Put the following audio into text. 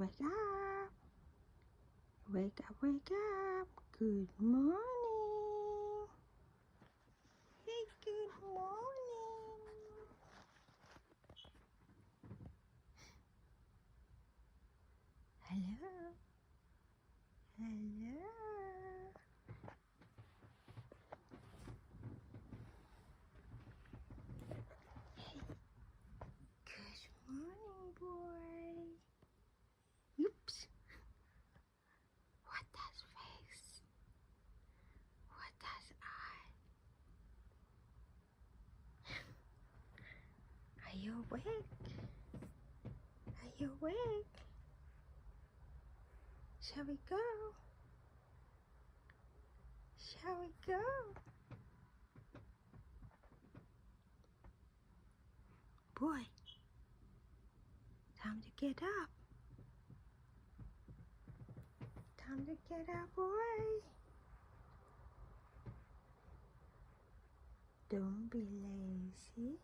Wake up. Wake up, wake up. Good morning. Hey, good morning. Hello. Hello. Hey, good morning, boy. Oops. What does face? What does eye? Are you awake? Are you awake? Shall we go? Shall we go? Boy, time to get up. Time to get up, boy. Don't be lazy.